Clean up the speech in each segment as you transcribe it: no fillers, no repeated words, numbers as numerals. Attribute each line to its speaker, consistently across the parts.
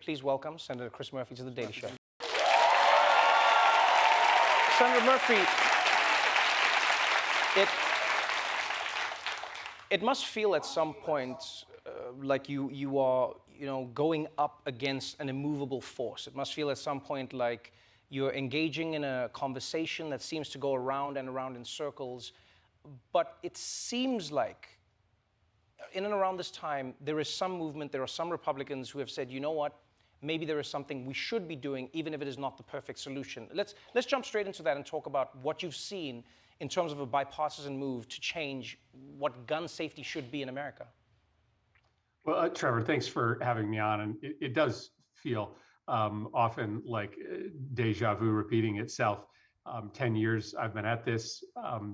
Speaker 1: Please welcome Senator Chris Murphy to the Daily Show. Senator Murphy, it must feel at some point like you are, going up against an immovable force. It must feel at some point like you're engaging in a conversation that seems to go around and around in circles. But it seems like in and around this time, there is some movement, there are some Republicans who have said, you know what, maybe there is something we should be doing, even if it is not the perfect solution. Let's jump straight into that and talk about what you've seen in terms of a bipartisan move to change what gun safety should be in America.
Speaker 2: Well, Trevor, thanks for having me on. And it does feel often like deja vu repeating itself. 10 years I've been at this.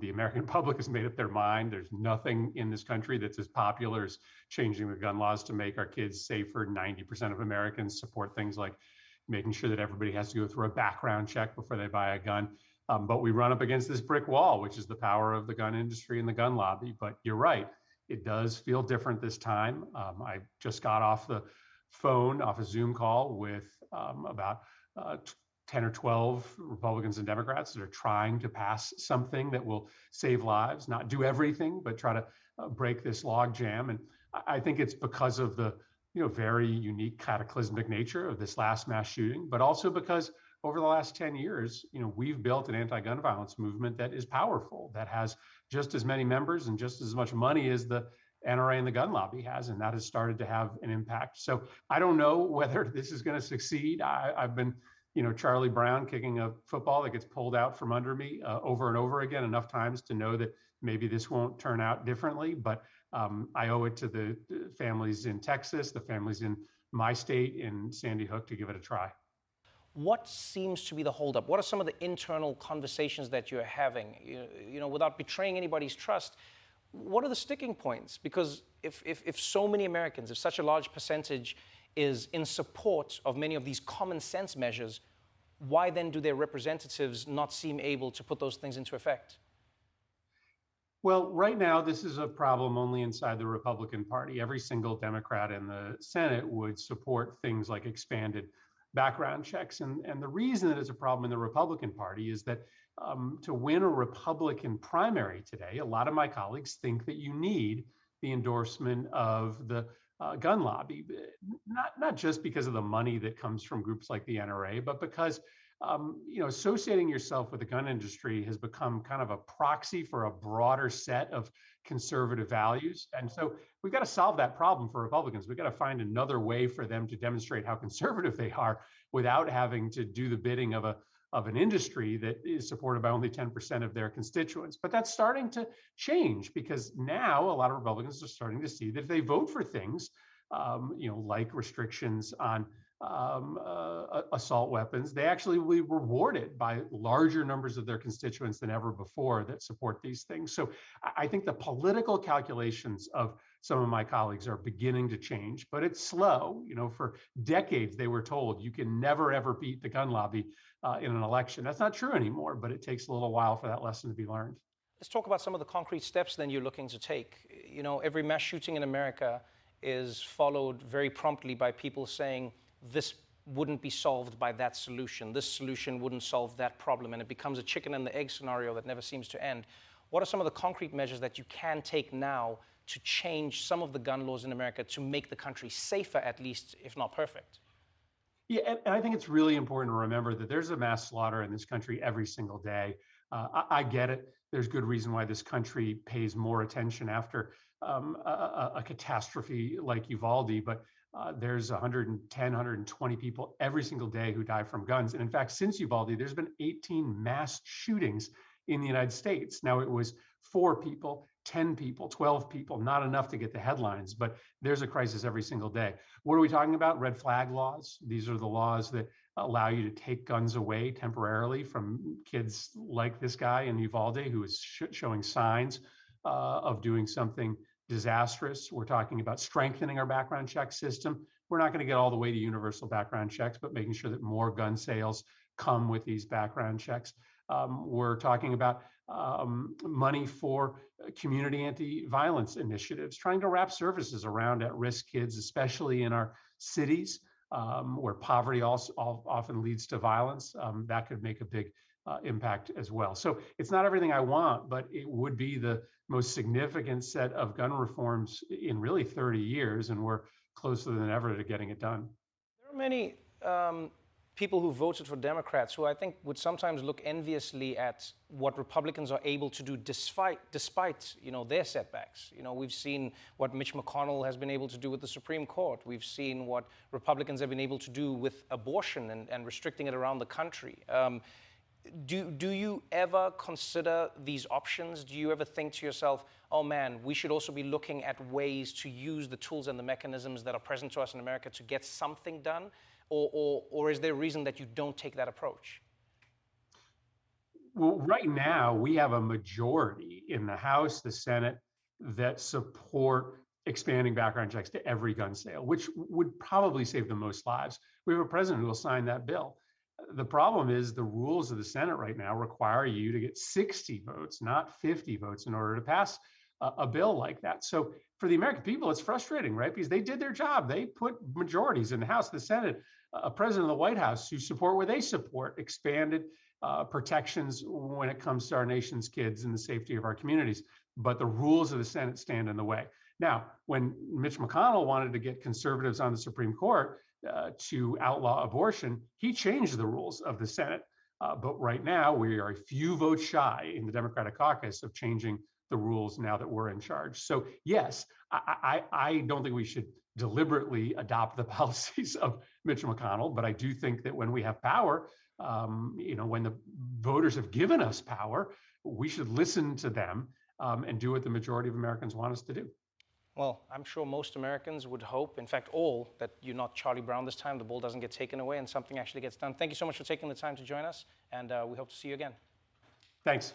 Speaker 2: The American public has made up their mind. There's nothing in this country that's as popular as changing the gun laws to make our kids safer. 90% of Americans support things like making sure that everybody has to go through a background check before they buy a gun. But we run up against this brick wall, which is the power of the gun industry and the gun lobby. But you're right. It does feel different this time. I just got off the phone, off a Zoom call with about 10 or 12 Republicans and Democrats that are trying to pass something that will save lives, not do everything, but try to break this log jam. And I think it's because of the very unique cataclysmic nature of this last mass shooting, but also because over the last 10 years, we've built an anti-gun violence movement that is powerful, that has just as many members and just as much money as the NRA and the gun lobby has, and that has started to have an impact. So I don't know whether this is going to succeed. I've been, Charlie Brown kicking a football that gets pulled out from under me over and over again enough times to know that maybe this won't turn out differently. But I owe it to the families in Texas, the families in my state, in Sandy Hook, to give it a try.
Speaker 1: What seems to be the holdup? What are some of the internal conversations that you're having? Without betraying anybody's trust, what are the sticking points? Because if so many Americans, if such a large percentage is in support of many of these common sense measures, why then do their representatives not seem able to put those things into effect?
Speaker 2: Well, right now, this is a problem only inside the Republican Party. Every single Democrat in the Senate would support things like expanded background checks. And the reason that it's a problem in the Republican Party is that to win a Republican primary today, a lot of my colleagues think that you need the endorsement of the gun lobby, not just because of the money that comes from groups like the NRA, but because associating yourself with the gun industry has become kind of a proxy for a broader set of conservative values. And so we've got to solve that problem for Republicans. We've got to find another way for them to demonstrate how conservative they are without having to do the bidding of an industry that is supported by only 10% of their constituents. But that's starting to change because now a lot of Republicans are starting to see that if they vote for things, like restrictions on assault weapons, they actually will be rewarded by larger numbers of their constituents than ever before that support these things. So I think the political calculations of some of my colleagues are beginning to change, but it's slow. For decades, they were told you can never, ever beat the gun lobby in an election. That's not true anymore, but it takes a little while for that lesson to be learned.
Speaker 1: Let's talk about some of the concrete steps then you're looking to take. Every mass shooting in America is followed very promptly by people saying, this wouldn't be solved by that solution. This solution wouldn't solve that problem. And it becomes a chicken and the egg scenario that never seems to end. What are some of the concrete measures that you can take now to change some of the gun laws in America to make the country safer, at least, if not perfect?
Speaker 2: Yeah, and I think it's really important to remember that there's a mass slaughter in this country every single day. I get it. There's good reason why this country pays more attention after a catastrophe like Uvalde, but there's 110, 120 people every single day who die from guns. And in fact, since Uvalde, there's been 18 mass shootings in the United States. Now, it was 4 people, 10 people, 12 people, not enough to get the headlines, but there's a crisis every single day. What are we talking about? Red flag laws. These are the laws that allow you to take guns away temporarily from kids like this guy in Uvalde who is showing signs of doing something disastrous. We're talking about strengthening our background check system. We're not going to get all the way to universal background checks, but making sure that more gun sales come with these background checks. We're talking about money for community anti-violence initiatives, trying to wrap services around at-risk kids, especially in our cities. where poverty also often leads to violence, that could make a big impact as well. So it's not everything I want, but it would be the most significant set of gun reforms in really 30 years, and we're closer than ever to getting it done.
Speaker 1: There are many people who voted for Democrats who I think would sometimes look enviously at what Republicans are able to do despite their setbacks. We've seen what Mitch McConnell has been able to do with the Supreme Court. We've seen what Republicans have been able to do with abortion and restricting it around the country. Do you ever consider these options? Do you ever think to yourself, oh man, we should also be looking at ways to use the tools and the mechanisms that are present to us in America to get something done? Or is there a reason that you don't take that approach?
Speaker 2: Well, right now, we have a majority in the House, the Senate, that support expanding background checks to every gun sale, which would probably save the most lives. We have a president who will sign that bill. The problem is the rules of the Senate right now require you to get 60 votes, not 50 votes, in order to pass a bill like that. So for the American people, it's frustrating, right? Because they did their job. They put majorities in the House, the Senate, a president of the White House who support where they support expanded protections when it comes to our nation's kids and the safety of our communities. But the rules of the Senate stand in the way. Now, when Mitch McConnell wanted to get conservatives on the Supreme Court to outlaw abortion, he changed the rules of the Senate. But right now, we are a few votes shy in the Democratic caucus of changing the rules now that we're in charge. So yes, I don't think we should deliberately adopt the policies of Mitch McConnell, but I do think that when we have power, when the voters have given us power, we should listen to them and do what the majority of Americans want us to do.
Speaker 1: Well, I'm sure most Americans would hope, in fact all, that you're not Charlie Brown this time, the ball doesn't get taken away and something actually gets done. Thank you so much for taking the time to join us, and we hope to see you again.
Speaker 2: Thanks.